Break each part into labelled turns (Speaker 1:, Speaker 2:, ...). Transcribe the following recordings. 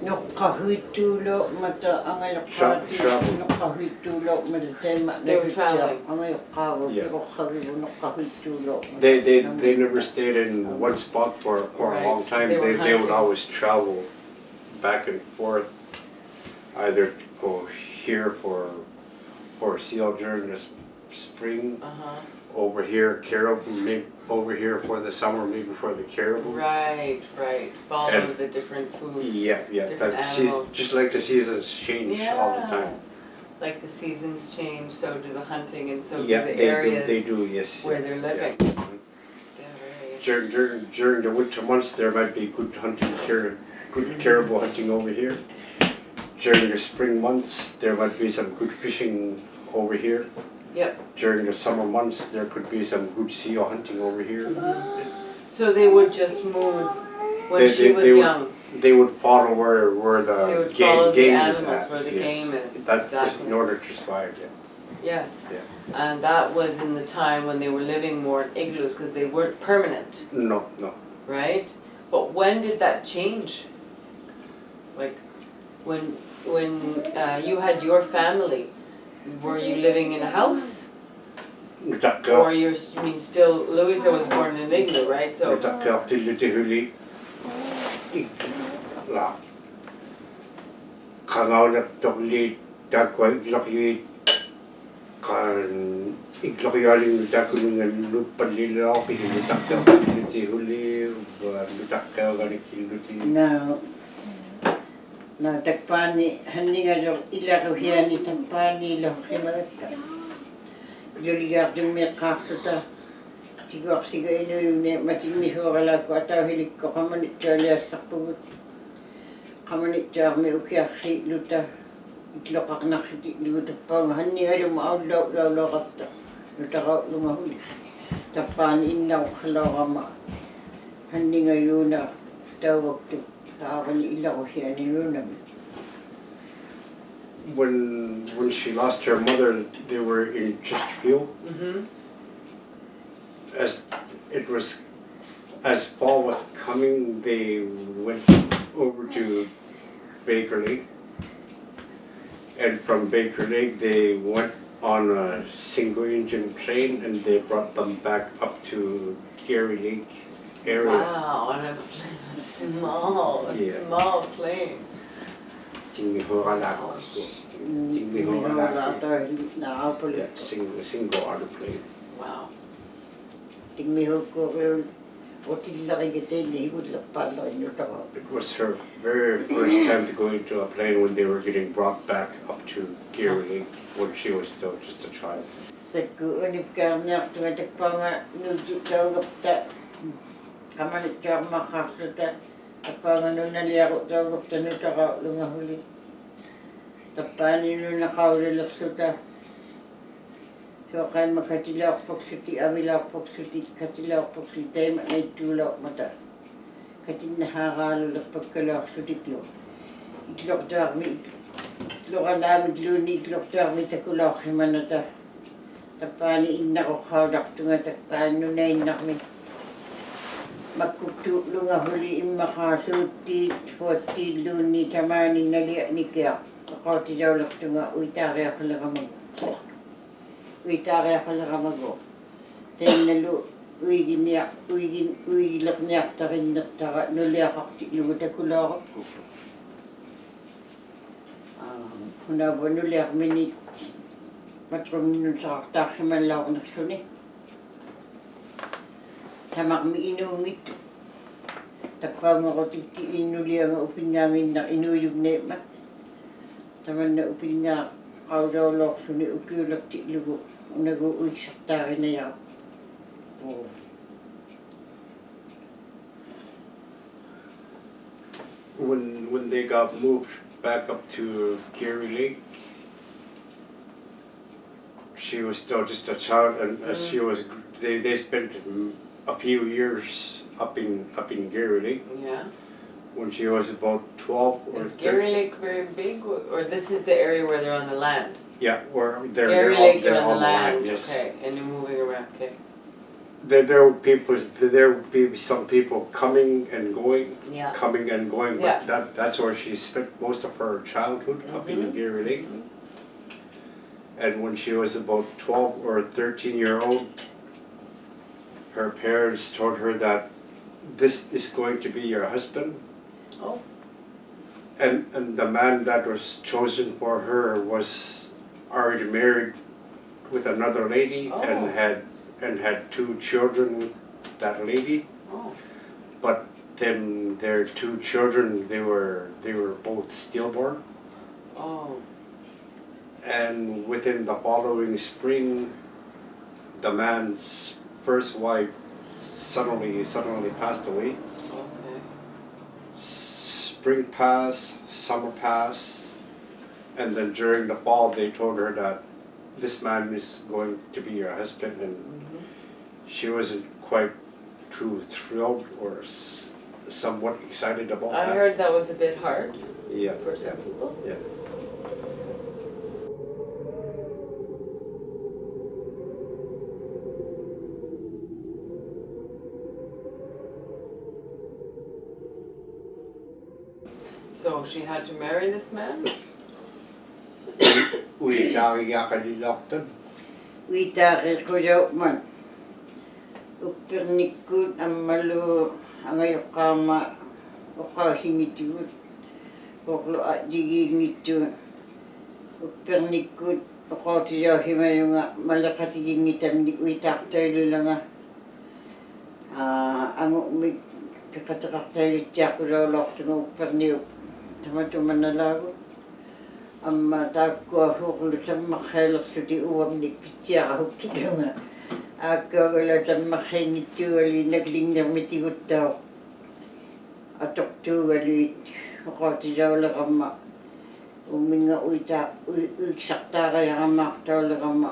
Speaker 1: Nokkahuitulo mata angayokkaati nokkahuitulo mata tema angayokkaavo pirokkavivu nokkahuitulo.
Speaker 2: They never stayed in one spot for a long time. They would always travel back and forth, either go here for seal during the spring, over here caribou, maybe over here for the summer, maybe for the caribou.
Speaker 3: Right. Follow the different foods.
Speaker 2: Yeah.
Speaker 3: Different animals.
Speaker 2: Just like the seasons change all the time.
Speaker 3: Like the seasons change, so do the hunting, and so do
Speaker 2: Yeah,
Speaker 3: the areas
Speaker 2: they do, yes.
Speaker 3: where they're living.
Speaker 2: During the winter months, there might be good hunting, good caribou hunting over here. During the spring months, there might be some good fishing over here.
Speaker 3: Yep.
Speaker 2: During the summer months, there could be some good seal hunting over here.
Speaker 3: So they would just move when she was young.
Speaker 2: They would follow where the game is at.
Speaker 3: Where the game is.
Speaker 2: That's
Speaker 3: exactly.
Speaker 2: in order to survive. Yeah.
Speaker 3: Yes.
Speaker 2: Yeah.
Speaker 3: And that was in the time when they were living more in igloos because they weren't permanent.
Speaker 2: No.
Speaker 3: Right? But when did that change? Like when you had your family, were you living in a house? Or still, Louisa was born in an igloo, right? So.
Speaker 1: No, takpani hanninga jo ilaruhiani takpani lohimata. Juligarting me kaasuta. Tigorsiga inuyune matigmihorala ko atawhilikko kamanit jaliassapugut. Kamanit jarme ukiaksi luta itlokaknakiti lutapang hanninga jo maulauqatta. Lutara lungahuli. Takpani innaw khalawama. Hanninga yuna tawaktu.
Speaker 2: When she lost her mother, they were in Chesterfield. As fall was coming, they went over to Baker Lake, and from Baker Lake they went on a single-engine plane, and they brought them back up to Gary Lake area.
Speaker 3: Wow, on a small plane.
Speaker 2: Single auto plane.
Speaker 3: Wow.
Speaker 2: It was her very first time to go into a plane when they were getting brought back up to Gary Lake when she was still just a child.
Speaker 1: Kamanit jam makasuta tapang naliaro tawag tanutaka lungahuli tapani nakaurilaksuta so kay makatilaw pagsuti awilaw pagsuti katilaw pagsuti maitulaw mata katin nahakalo pagkalaw sutiklo itlok darmi itlokalami gluni itlok darmi takulaw himanata tapani inako khawdak tunga tapani nunay nakmi Makuktu lungahuli imakasuti fuati luni tamani nalia nikia kakoti jawlak tunga uitarea khalagamago tenalu uigilak niak tarin naktara nulia kakti lumutakularak Hunavunuliaq minit matrunginulsaqartaarrimallaornerluni tamarmi inuungittu tappaangequtipti innulianga upingaanginnar inuuyugneemmat tamanna upingaa qaulaulorluni ukiulertilugu unagu uiksartaarinayaq
Speaker 2: When they got moved back up to Geary Lake, she was still just a child, and as she was, they spent a few years up in Geary Lake.
Speaker 3: Yeah.
Speaker 2: When she was about 12 or
Speaker 3: Is Geary Lake very big, or this is the area where they're on the land?
Speaker 2: Yeah, where they're
Speaker 3: Geary
Speaker 2: all,
Speaker 3: Lake,
Speaker 2: they're
Speaker 3: you're on
Speaker 2: on
Speaker 3: the land.
Speaker 2: yes.
Speaker 3: Okay, and you're moving around. Okay.
Speaker 2: There would be some people coming and going,
Speaker 3: Yeah.
Speaker 2: but
Speaker 3: Yeah.
Speaker 2: that's where she spent most of her childhood, up in Geary Lake. And when she was about 12 or 13-year-old, her parents told her that this is going to be your husband.
Speaker 3: Oh.
Speaker 2: And the man that was chosen for her was already married with another lady and had 2 children with that lady.
Speaker 3: Oh.
Speaker 2: But then their 2 children, they were both stillborn.
Speaker 3: Oh.
Speaker 2: And within the following spring, the man's first wife suddenly passed away.
Speaker 3: Okay.
Speaker 2: Spring passed, summer passed, and then during the fall they told her that this man is going to be your husband, and she wasn't quite too thrilled or somewhat excited about that.
Speaker 3: I heard that was a bit hard.
Speaker 2: Yeah.
Speaker 3: For some people.
Speaker 2: Yeah.
Speaker 3: So she had to marry this man?
Speaker 2: Uitaagiaqalilortun.
Speaker 1: Uitaaqiqulaupman uppirnikkuut ammalu angayoqqaama oqqausingitigut oqlu ajigiingittuun uppirnikkuut oqautisahimayunga maleqatigingitamni uitaaqtailulanga angu'mik piqateqartailitsaaqulaulortunga uppirniup tamatumanalaagu amma taakkua huuqlu sammarxailerluti uamnik pitsiaqahuktikunga aakkauгала таммархингитсуали наклингермитигуттаа аторtuuгалуит оqaатисаулеқарма умминга уиксартаариарамаартаулеқарма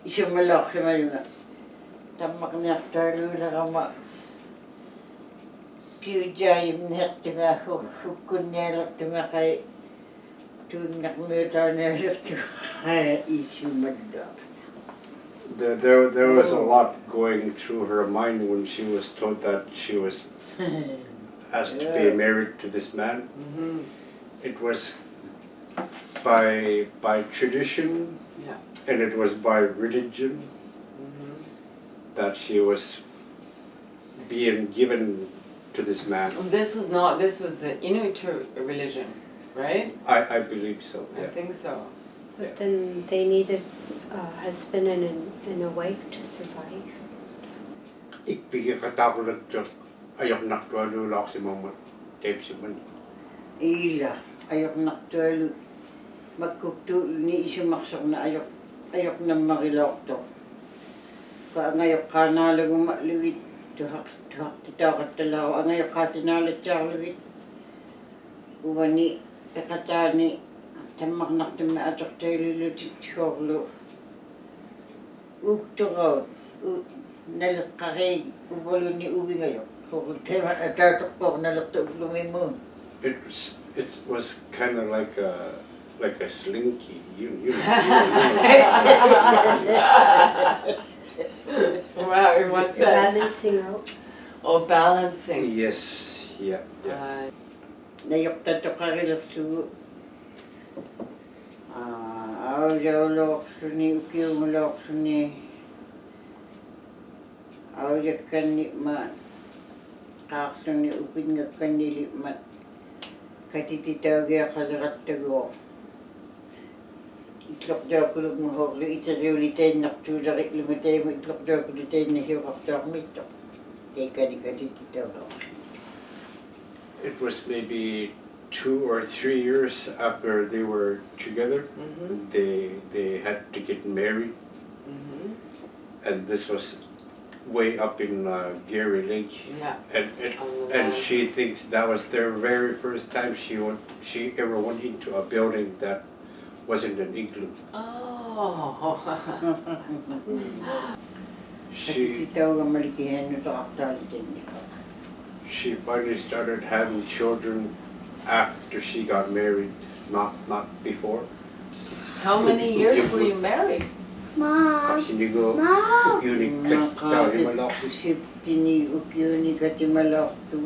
Speaker 1: исумалаорхималунга таммақниартаалуулеқарма пиужаимнертунга хуккунниалертунгақай тууннармиутааниалертуга исумаллаа.
Speaker 2: There was a lot going through her mind when she was told that she was asked to be married to this man. It was by tradition, and it was by religion that she was being given to this man.
Speaker 3: This was the Inuit religion, right?
Speaker 2: I believe so.
Speaker 3: I think so.
Speaker 4: But then they needed a husband and a wife to survive.
Speaker 2: Ikpigikatakulat ayoknaktualuulaqsimammat teipsiman.
Speaker 1: Ila ayoknartualu makkuktuuluni isumarsorna ayoknammarilorto kaangayoqqaanaalaguma lugit tuhaqtitaaqattalaaru angayoqqaatinaalatsaarlugit uvani taqataani таммарнартумма атортаилулутитсуорлу уктораут налеққари уволуни увингайо хортема атаатоққор налертууллумиммуун.
Speaker 2: It was kind of like a slinky. You
Speaker 3: Wow, in what sense?
Speaker 4: Balancing out.
Speaker 3: Oh, balancing.
Speaker 2: Yes, yeah.
Speaker 1: Nayoqtatoqarillersugu aujaulooqsuni ukiungulooqsuni aujakkanni ma qaarluni upingakkannili mat katititaugia qalerattaguo itlortuakuluk muhorlu iteriuliteinnartuuleriq lumateimu itlortuakuluteinnahiuqartuarmitto teikani katititauga.
Speaker 2: It was maybe 2 or 3 years after they were together. They had to get married, and this was way up in Gary Lake.
Speaker 3: Yeah.
Speaker 2: And she thinks that was their very first time she ever went into a building that wasn't an igloo.
Speaker 3: Oh.
Speaker 1: Katititauga malikihennutarartaaliteinni.
Speaker 2: She finally started having children after she got married, not before.
Speaker 3: How many years were you married?
Speaker 2: Sinigo ukiuni katitauhimalaki.
Speaker 1: Siptini ukiuni katimalortu.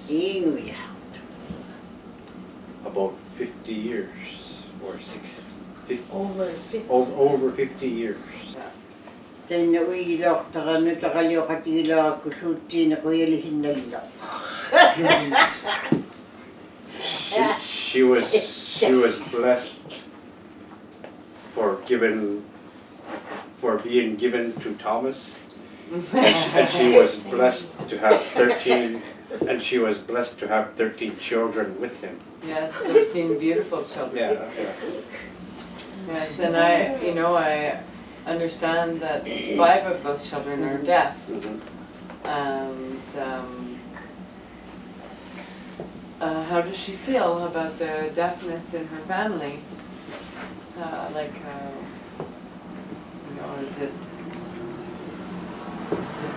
Speaker 1: Inguya.
Speaker 2: About 50 years or 50, over 50 years.
Speaker 1: Tenne uilortaranu taqaliuqatigilarakku suuttiina quyalihinnalla.
Speaker 2: She was blessed for being given to Thomas, and she was blessed to have 13 children with him.
Speaker 3: Yes, 13 beautiful children.
Speaker 2: Yeah.
Speaker 3: Yes, and I understand that 5 of those children are deaf, and how does she feel about the deafness in her family? Does it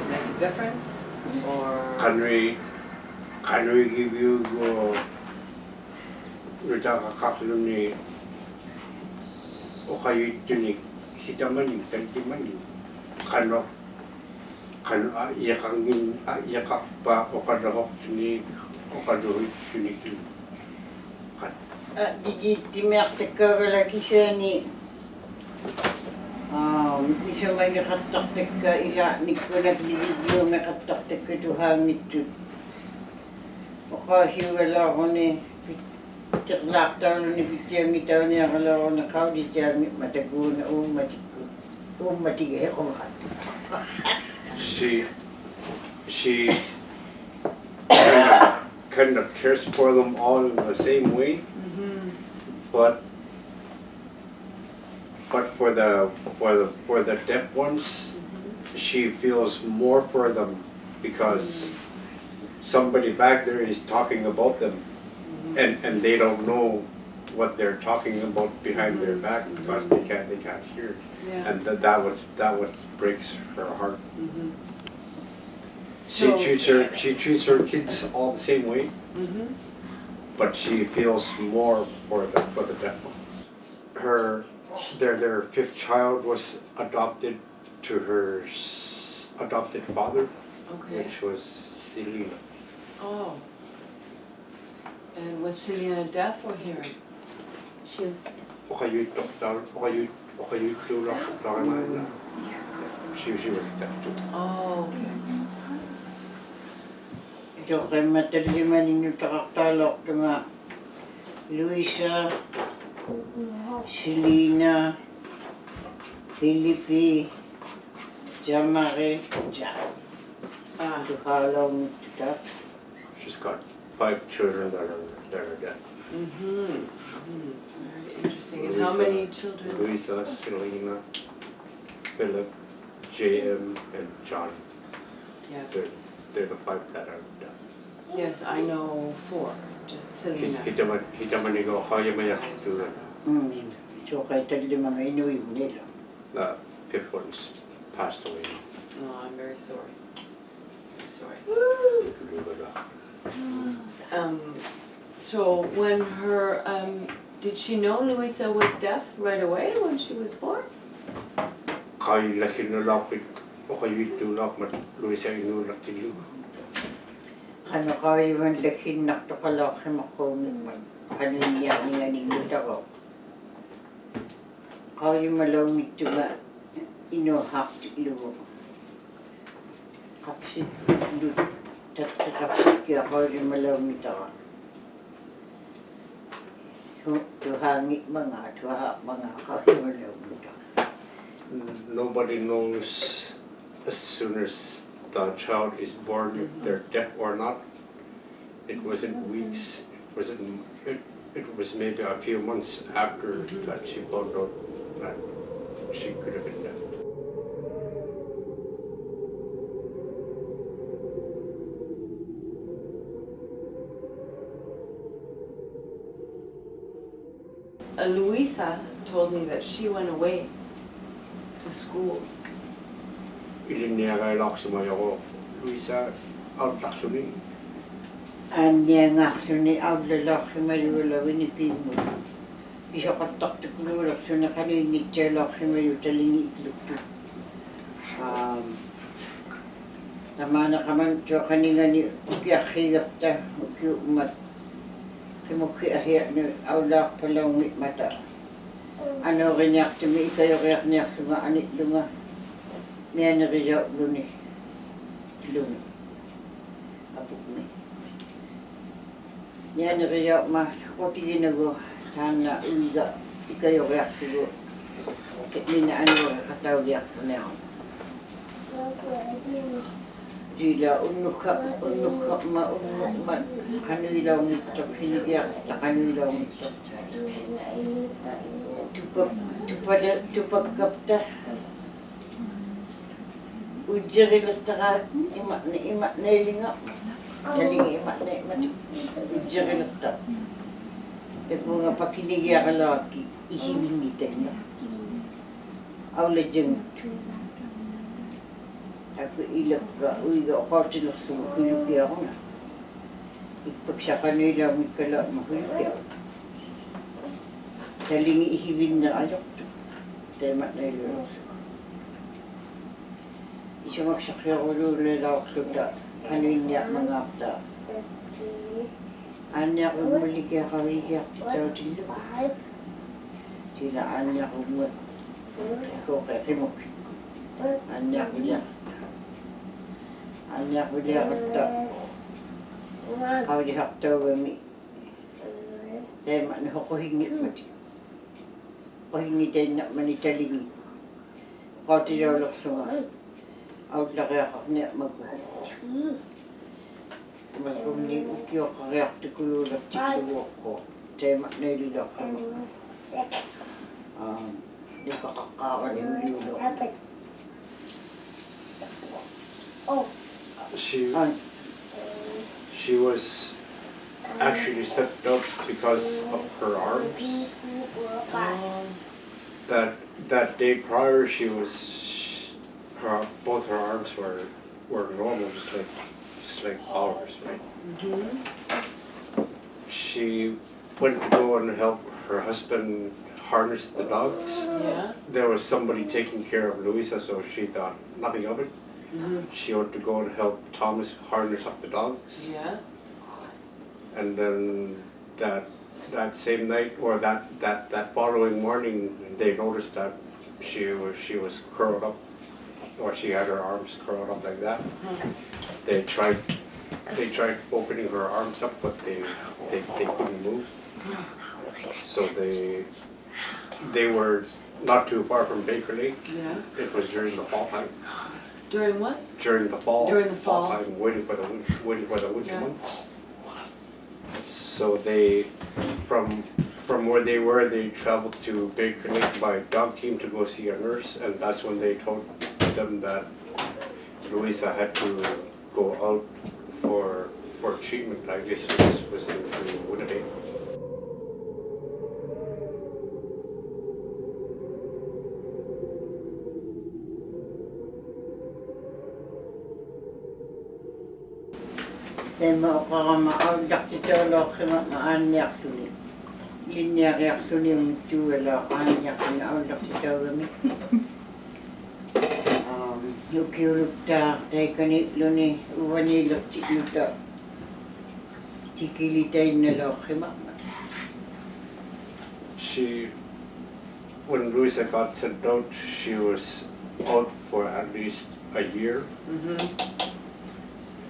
Speaker 3: make a difference, or?
Speaker 2: Can we give you Rutakakaluni Okayutuni Hitamani Tantimani Kano Yakangin Yakapa Okadahok Tuni Okadohi Tuniki.
Speaker 1: Timertekkagalakisani isomagaqattartakka ila nikkunatligidlu meqattartakka tuhaangittu oqaasiugalaaruни pittiqlaartaarluni pittiangitauniaqalaaruни qaulitiaangi matakuuna uummatige
Speaker 2: She kind of cares for them all in the same way, but for the deaf ones, she feels more for them because somebody back there is talking about them, and they don't know what they're talking about behind their back because they can't hear, and that what breaks her heart. She treats her kids all the same way, but she feels more for the deaf ones. Their 5th child was adopted to her adopted father, which was Selena.
Speaker 3: Oh. And was Selena deaf or hearing?
Speaker 4: She was
Speaker 2: She was deaf too.
Speaker 3: Oh.
Speaker 1: Toqimmatallimaninutaqartaalortunga Luisa, Selena, Philippi, Jamari, Tuhaalaunuttuta.
Speaker 2: She's got 5 children that are deaf.
Speaker 3: Very interesting. And how many children?
Speaker 2: Luisa, Selena, Philip, J.M. and John.
Speaker 3: Yes.
Speaker 2: They're the 5 that are deaf.
Speaker 3: Yes, I know 4. Just Selena.
Speaker 2: Hitamanigo Hayamaya to the 5th one's passed away.
Speaker 3: Oh, I'm very sorry. Very sorry. So when her, did she know Luisa was deaf right away when she was born?
Speaker 1: Qanaqaayuman lakhinnartoqalaarrimaqqaungimman qanuinniarninganingutaqo qaayumalaungittuga inuhaartiklugu qapsiplu Tatqaqapsukki aqaulimalaumitara. Tuhangi mga, tuha mga aqaulimalaumitara.
Speaker 2: Nobody knows as soon as the child is born if they're deaf or not. It wasn't weeks. It was maybe a few months after that she found out that she could have been deaf.
Speaker 3: Luisa told me that she went away to school.
Speaker 2: Ilinniagailaqsumayoqo Luisa autlaqsuni
Speaker 1: Anya ngaqsuni aulalaqsimaluulawini piimmu. Isoqattaqtukuluulaqsuni qaluingitsaulaqsimalu talingi ikluktu. Tamana qaman tuaqaningani ukiarrigapta ukiumat qimukki ahianu aulaaqpalaungi mata. Anooriñartumi ikayoriarniarlunga anitlunga mianerisauluni luni apukmi. Mianerisaut ma qotiginagu taanga uiga ikayoriartugu mina anuari qataugiarfunea. Dila unnukka ma qanuilaungittoq hiligiarta qanuilaungittoq. Tupakkapta ujjerilertara imatneelinga talingi imatneemati ujjerilerta takunga pakinigiaralaakki ihiwingitenga aulajengit aku ilakka uiga oqautilerlugu hulukiaruna ikpaksaqanuilaungikkala mahulukiar talingi ihiwinna ajortu teematneelulerlu isumaksaqqiaruluulelaorluta qanuinniaq mangaarta aanniaqummulikiaqavigiartitautillu tila aanniaqummu qimukki aanniaquliaqatta qaulihaqtaugami teematne hoqohingippati qohingiteinnaqmani talingi qautilaulерlunga autlariaqarniaq makuq masumni ukiоққариартикулуулаттиккугуоққо теематнеилилеққама никаққаараниулиуло
Speaker 2: She was actually set up because of her arms. That day prior, both her arms were normal, just like ours, right? She went to go and help her husband harness the dogs.
Speaker 3: Yeah.
Speaker 2: There was somebody taking care of Luisa, so she thought nothing of it. She went to go and help Thomas harness up the dogs.
Speaker 3: Yeah.
Speaker 2: And then that same night or that following morning, they noticed that she was curled up, or she had her arms curled up like that. They tried opening her arms up, but they couldn't move. So they were not too far from Baker Lake.
Speaker 3: Yeah.
Speaker 2: It was during the fall time.
Speaker 3: During what?
Speaker 2: During the fall.
Speaker 3: During the fall.
Speaker 2: time, waiting for the winter
Speaker 3: Yeah.
Speaker 2: months. So they, from where they were, they traveled to Baker Lake by dog team to go see a nurse, and that's when they told them that Luisa had to go out for treatment. I guess it was in Winnipeg.
Speaker 1: Tema oqarama aullaqtitauluaqsima aanniarluni linniariarluni ummittuugalaa aanniarluni aullaqtitaugami nukiuluktaa taikani uvaniilertikluta tikilitainnaloorrima.
Speaker 2: When Luisa got sent out, she was out for at least a year.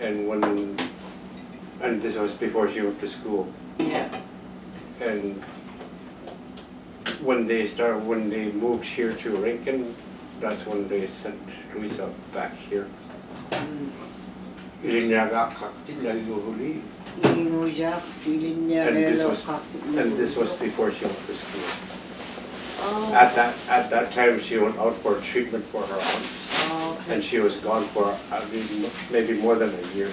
Speaker 2: and this was before she went to school.
Speaker 3: Yeah.
Speaker 2: And when they moved here to Lincoln, that's when they sent Louisa back here. And this was before she went to school.
Speaker 3: Oh.
Speaker 2: At that time, she went out for treatment for her arms,
Speaker 3: Oh, okay.
Speaker 2: and she was gone for maybe more than a year.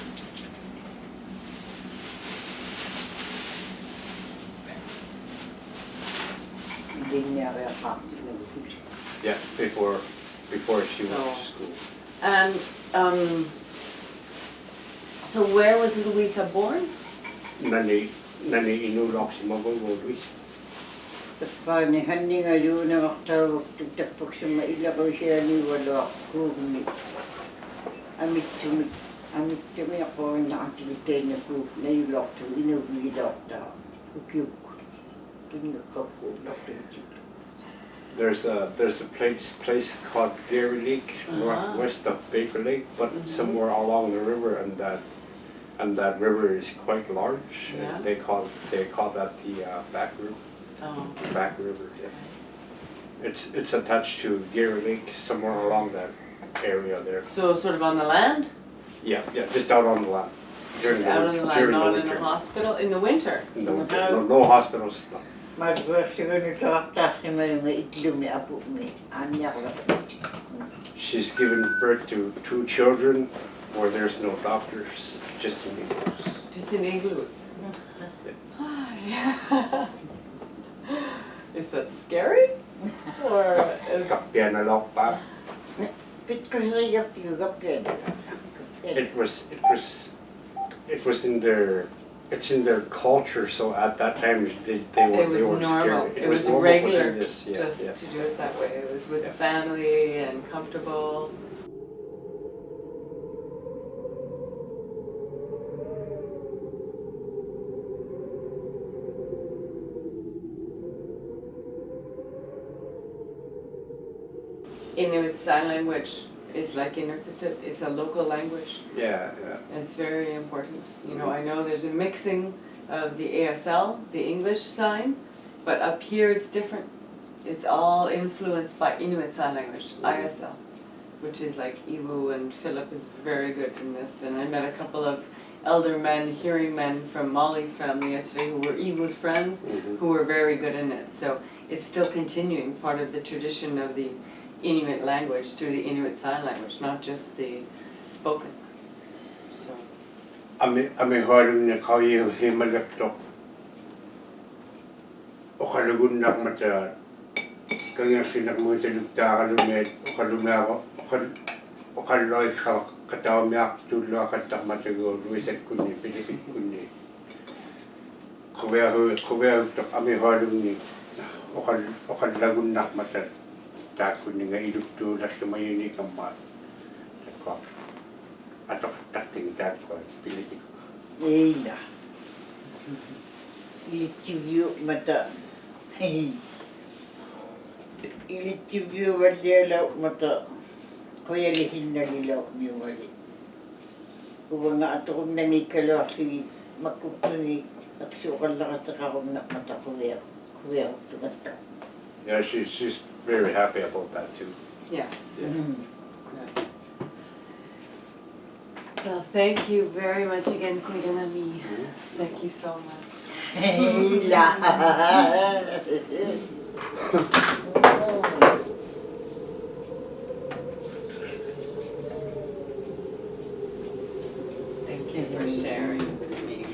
Speaker 2: Yeah, before she went to school.
Speaker 3: And so where was Louisa born?
Speaker 2: Nani inulok si Magongo Luis.
Speaker 1: Pani hanning ayo na maktawag tugtapok sa mailakaw siya ni wala kumi. Amit tumi ako nakatulitay na ko na ilok to inubidok ta. Ukiyuk. Pingakako doktor.
Speaker 2: There's a place called Gary Lake, northwest of Baker Lake, but somewhere along the river, and that river is quite large.
Speaker 3: Yeah.
Speaker 2: And they call that the back river.
Speaker 3: Oh.
Speaker 2: Back river, yeah. It's attached to Gary Lake, somewhere along that area there.
Speaker 3: So sort of on the land?
Speaker 2: Yeah, just out on the land.
Speaker 3: Just out on the land, not in a hospital, in the winter?
Speaker 2: In the winter. No hospitals, no. She's given birth to 2 children where there's no doctors, just in igloos.
Speaker 3: Just in igloos? Is that scary? Or is...
Speaker 2: It was in their culture, so at that time they weren't
Speaker 3: normal.
Speaker 2: scared.
Speaker 3: It was
Speaker 2: normal
Speaker 3: regular
Speaker 2: just
Speaker 3: to do it that way. It was with the family and comfortable. Inuit Sign Language is like Inuktitut. It's a local language.
Speaker 2: Yeah.
Speaker 3: It's very important. You know, I know there's a mixing of the ASL, the English sign, but up here it's different. It's all influenced by Inuit Sign Language, ISL, which is like Iwu, and Philip is very good in this. And I met a couple of elder men, hearing men from Molly's family yesterday who were Iwu's friends, who were very good in it. So it's still continuing, part of the tradition of the Inuit language through the Inuit Sign Language, not just the spoken. So.
Speaker 2: Ami horum na kawi himalaptok. Okalugun nak mata. Kanya sinak mo talukta kalumet. Okalumako. Okaloy ka katawmiak tulo katak matago. Luiset kunni Pilipit kunni. Kuya tok ami horum ni. Okalagun nak mata. Takut ni ngai hidup tu dah semai ni kemat. Takut atau takting takut pilih.
Speaker 1: Iya. Ilitibyo mata. Ilitibyo wala mata. Kaya lihin na lilaw niyo wali. Kung nga ato kong nanikalo si makutuni nagsukal lang at akong mata kuya tungat.
Speaker 2: Yeah, she's very happy about that too.
Speaker 3: Yes.
Speaker 1: Mm-hmm.
Speaker 3: Well, thank you very much again, Kuya Nami. Thank you so much. Thank you for sharing with me.